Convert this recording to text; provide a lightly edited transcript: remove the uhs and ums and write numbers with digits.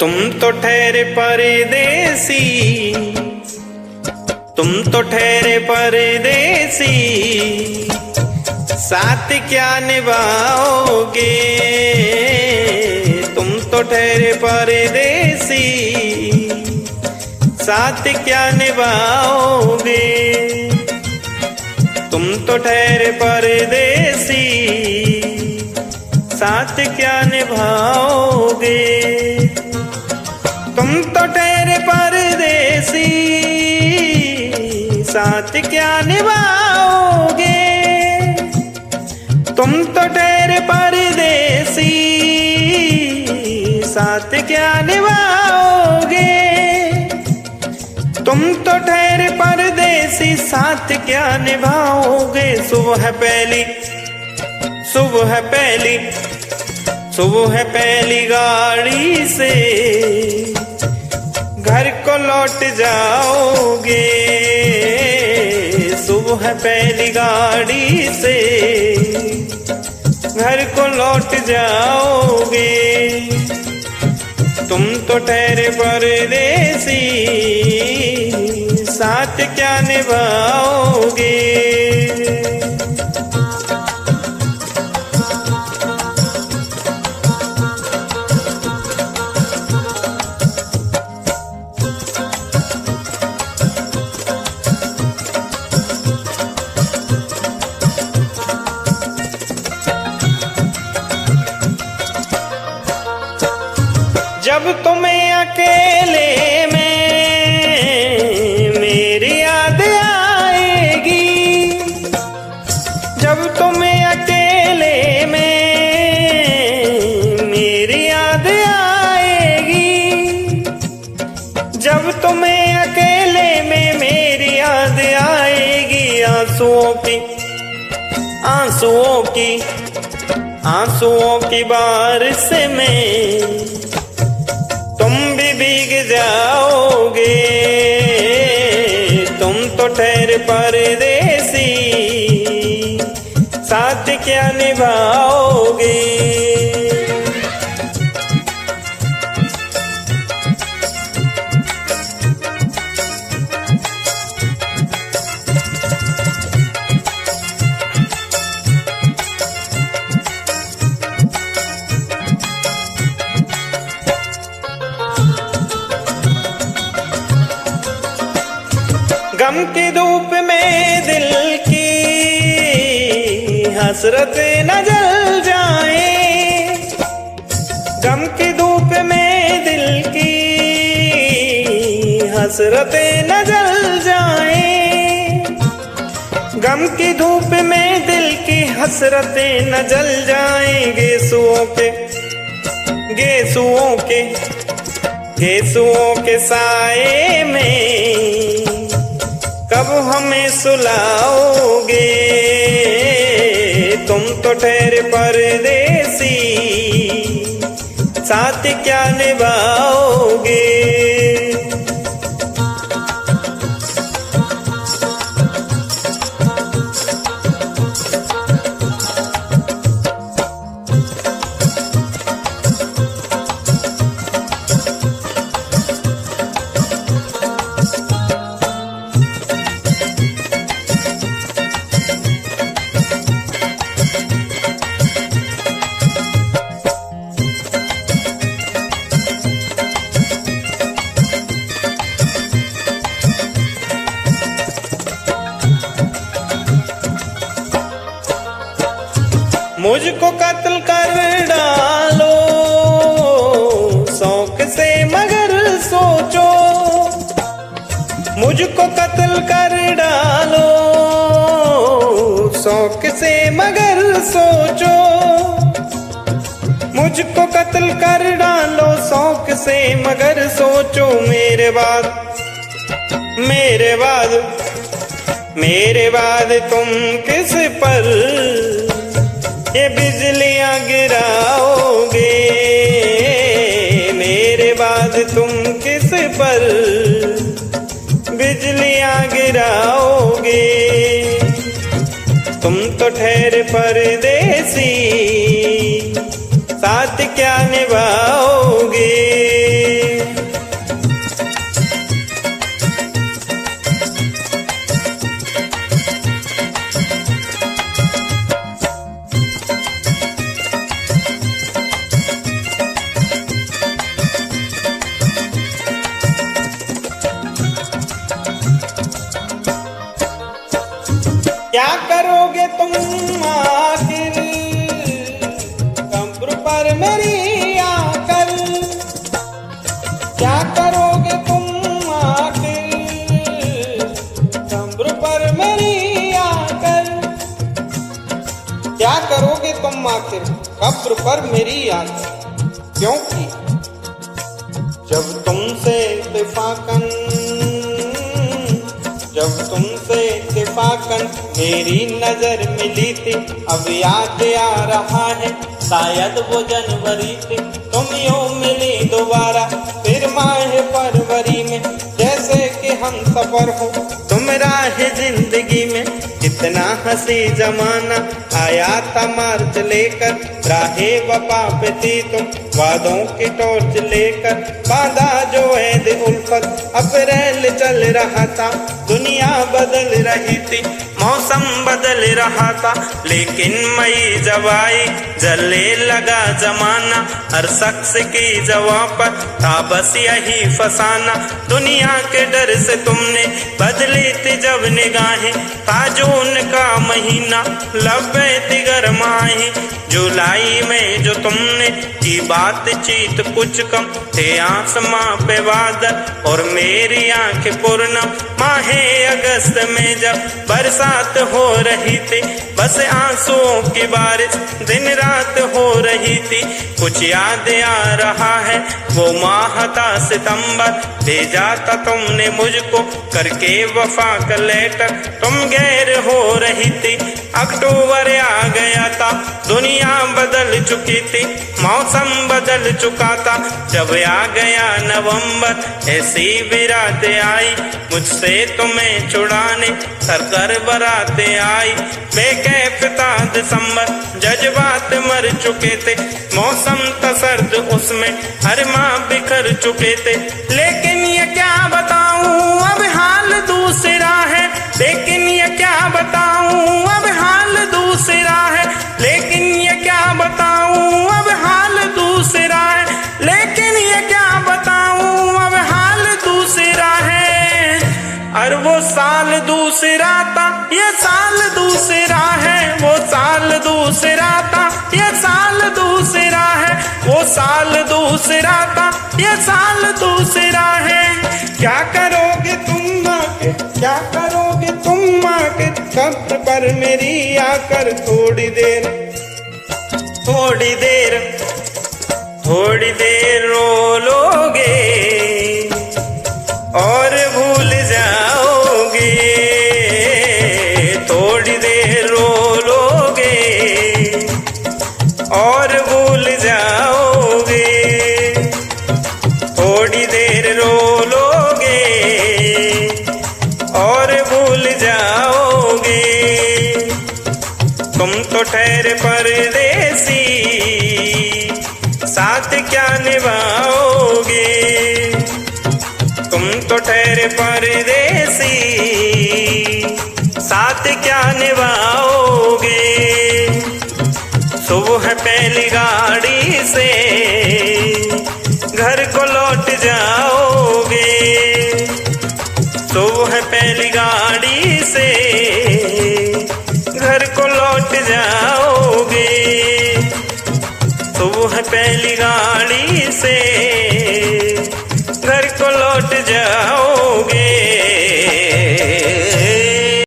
तुम तो ठहरे परदेसी, तुम तो ठहरे परदेसी, साथ क्या निभाओगे। तुम तो ठहरे परदेसी, साथ क्या निभाओगे। तुम तो ठहरे परदेसी, साथ क्या निभाओगे। तुम तो ठहरे परदेसी, साथ क्या निभाओगे। तुम तो ठहरे परदेसी, साथ क्या निभाओगे। तुम तो ठहरे परदेसी, साथ क्या निभाओगे। सुबह पहली, सुबह पहली, सुबह पहली गाड़ी से घर को लौट जाओगे। सुबह पहली गाड़ी से घर को लौट जाओगे। तुम तो ठहरे परदेसी, साथ क्या निभाओगे। जब तुम्हें अकेले में मेरी याद आएगी, जब तुम्हें अकेले में मेरी याद आएगी, जब तुम्हें अकेले में मेरी याद आएगी। आंसुओं की, आंसुओं की, आंसुओं की बारिश में तुम भी भीग जाओगे। तुम तो ठहरे परदेसी, साथ क्या निभाओगे। गम की धूप में दिल की हसरतें न जल जाए। गम की धूप में दिल की हसरतें न जल जाए। गम की धूप में दिल की हसरतें न जल जाएं। गेसुओं के, गेसुओं के, गेसुओं के साए में कब हमें सुलाओगे। तुम तो ठहरे परदेसी, साथ क्या निभाओगे। मुझको कत्ल कर डालो शौक से मगर सोचो। मुझको कत्ल कर डालो शौक से मगर सोचो। मुझको कत्ल कर डालो शौक से मगर सोचो। मेरे बाद, मेरे बाद, मेरे बाद तुम किस पर ये बिजलियां गिराओगे। मेरे बाद तुम किस पर बिजलियां गिराओगे। तुम तो ठहरे परदेसी, साथ क्या निभाओगे। करोगे तुम आखिर कब्र पर मेरी आकर? क्या करोगे तुम आखिर कब्र पर मेरी आकर? क्या करोगे तुम आखिर कब्र पर मेरी आकर? क्योंकि जब तुमसे इत्तेफाकन मेरी नजर मिली थी, अब याद आ रहा है शायद वो जनवरी थी। तुम यूं मिली दोबारा फिर माह फरवरी में, जैसे कि हम सफर हो तुम राह जिंदगी में। कितना हंसी जमाना आया था मार्च लेकर, राहे वफा पे थी तुम वादों की टॉर्च लेकर। बांधा जो ऐद उल्फत अप्रैल चल रहा था, दुनिया बदल रही थी, मौसम बदल रहा था। लेकिन मई जब आई जलने लगा जमाना, हर शख्स की जवाब पर था बस यही फसाना। दुनिया के डर से तुमने बदली थी जब निगाहें, था जून का महीना लबे थी गरमाही। जुलाई में जो तुमने की बातचीत कुछ कम थे, आसमां पे बादल और मेरी आंखें पूर्णम। माहे अगस्त में जब बरसात हो रही थी, बस आंसुओं की बारिश दिन रात हो रही थी। कुछ याद आ रहा है वो माह था सितंबर, भेजा था तुमने मुझको करके वफा का लेटर। तुम गैर हो रही थी, अक्टूबर आ गया था, दुनिया बदल चुकी थी, मौसम बदल चुका था। जब आ गया नवंबर ऐसी भी रातें आई, मुझसे तुम्हें छुड़ाने सरकर बरातें आई। बेकैफ था दिसंबर, जज्बात मर चुके थे, मौसम था सर्द उसमें अरमा बिखर चुके थे। लेकिन ये क्या बताऊं अब हाल दूसरा है, लेकिन ये क्या बताऊं अब हाल दूसरा है, लेकिन ये क्या बताऊं अब हाल दूसरा है, लेकिन ये क्या बताऊं अब हाल दूसरा है। और वो साल दूसरा था ये साल दूसरा है, वो साल दूसरा था ये साल दूसरा है, वो साल दूसरा था ये साल दूसरा है। क्या करोगे तुम आके, क्या करोगे तुम आके कब्र पर मेरी आकर? थोड़ी देर थोड़ी देर थोड़ी देर रो लोगे और भूल जाओगे, थोड़ी देर रो लोगे और भूल जाओगे, थोड़ी देर रो लोगे और भूल जाओगे। तुम तो ठहरे परदेसी, साथ क्या निभाओगे? तुम तो ठहरे परदेसी, साथ क्या निभाओगे? सुबह पहली गाड़ी से घर को लौट जाओगे, सुबह पहली गाड़ी से घर को लौट जाओगे, सुबह पहली गाड़ी से घर को लौट जाओ।